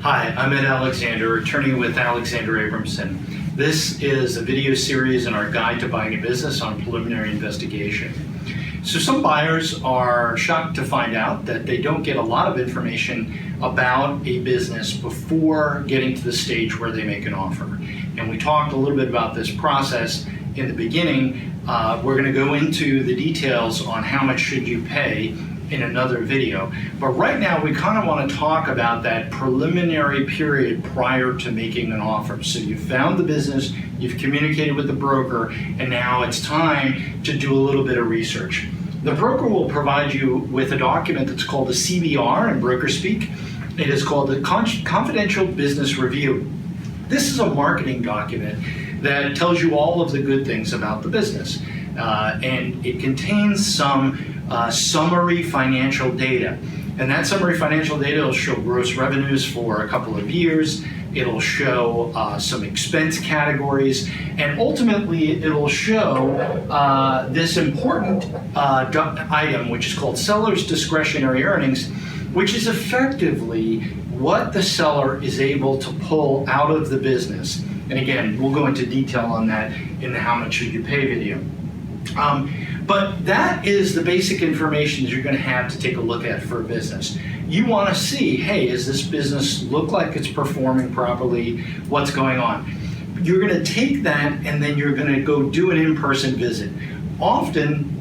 Hi, I'm Ed Alexander, attorney with Alexander Abramson. This is a video series in our Guide to Buying a Business on Preliminary Investigation. So some buyers are shocked to find out that they don't get a lot of information about a business before getting to the stage where they make an offer. And we talked a little bit about this process in the beginning. We're going to go into the details on how much should you pay in another video. But right now we kind of want to talk about that preliminary period prior to making an offer. So you've found the business, you've communicated with the broker, and now it's time to do a little bit of research. The broker will provide you with a document that's called a CBR in broker speak. It is called the Confidential Business Review. This is a marketing document that tells you all of the good things about the business. And it contains some summary financial data. And that summary financial data will show gross revenues for a couple of years. It'll show some expense categories. And ultimately, it'll show this important item, which is called seller's discretionary earnings, which is effectively what the seller is able to pull out of the business. And again, we'll go into detail on that in the How Much Should You Pay video. But that is the basic information that you're going to have to take a look at for a business. You want to see, hey, does this business look like it's performing properly? What's going on? You're going to take that and then you're going to go do an in-person visit.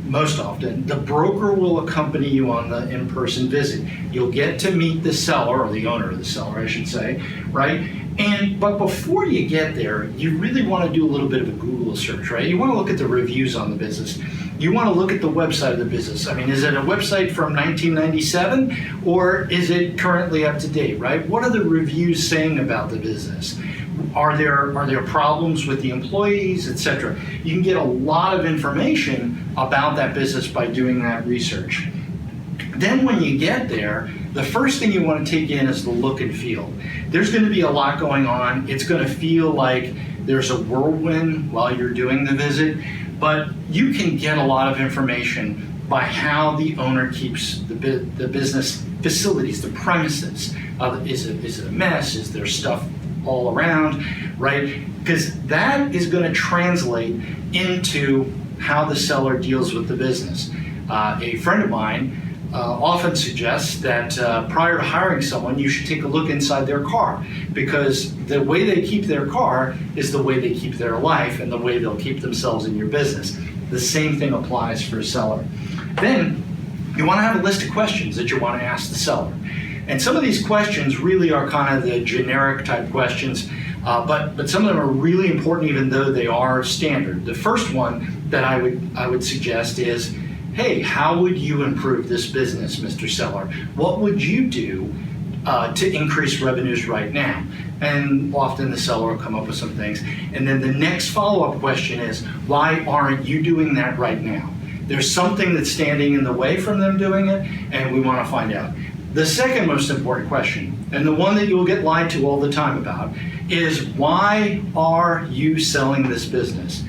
Most often, the broker will accompany you on the in-person visit. You'll get to meet the seller, or the owner of the seller, I should say, right? But before you get there, you really want to do a little bit of a Google search, right? You want to look at the reviews on the business. You want to look at the website of the business. I mean, is it a website from 1997 or is it currently up to date, right? What are the reviews saying about the business? Are there problems with the employees, etc.? You can get a lot of information about that business by doing that research. Then when you get there, the first thing you want to take in is the look and feel. There's going to be a lot going on. It's going to feel like there's a whirlwind while you're doing the visit, but you can get a lot of information by how the owner keeps the business facilities, the premises. Is it a mess? Is there stuff all around, right? Because that is going to translate into how the seller deals with the business. A friend of mine often suggests that prior to hiring someone, you should take a look inside their car, because the way they keep their car is the way they keep their life and the way they'll keep themselves in your business. The same thing applies for a seller. Then you want to have a list of questions that you want to ask the seller. And some of these questions really are kind of the generic type questions, but some of them are really important even though they are standard. The first one that I would suggest is, hey, how would you improve this business, Mr. Seller? What would you do to increase revenues right now? And often the seller will come up with some things. And then the next follow-up question is, why aren't you doing that right now? There's something that's standing in the way from them doing it, and we want to find out. The second most important question, and the one that you'll get lied to all the time about, is why are you selling this business?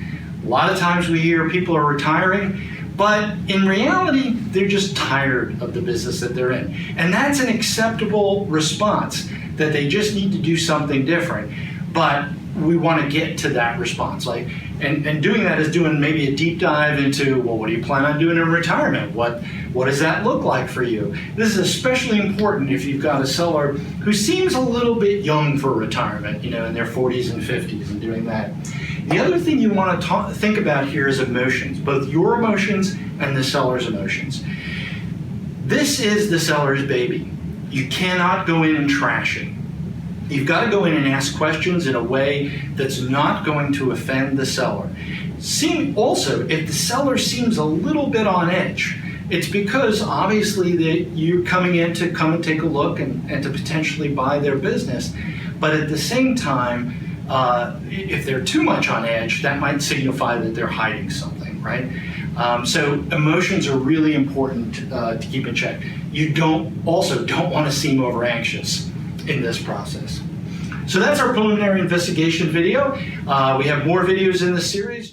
A lot of times we hear people are retiring, but in reality, they're just tired of the business that they're in. And that's an acceptable response, that they just need to do something different. But we want to get to that response. And doing that is doing maybe a deep dive into, well, what do you plan on doing in retirement? What does that look like for you? This is especially important if you've got a seller who seems a little bit young for retirement, in their 40s and 50s and doing that. The other thing you want to think about here is emotions, both your emotions and the seller's emotions. This is the seller's baby. You cannot go in and trash it. You've got to go in and ask questions in a way that's not going to offend the seller. Also, if the seller seems a little bit on edge, it's because obviously that you're coming in to come and take a look and to potentially buy their business. But at the same time, if they're too much on edge, that might signify that they're hiding something, right? So emotions are really important to keep in check. You don't want to seem over anxious in this process. So that's our preliminary investigation video. We have more videos in this series.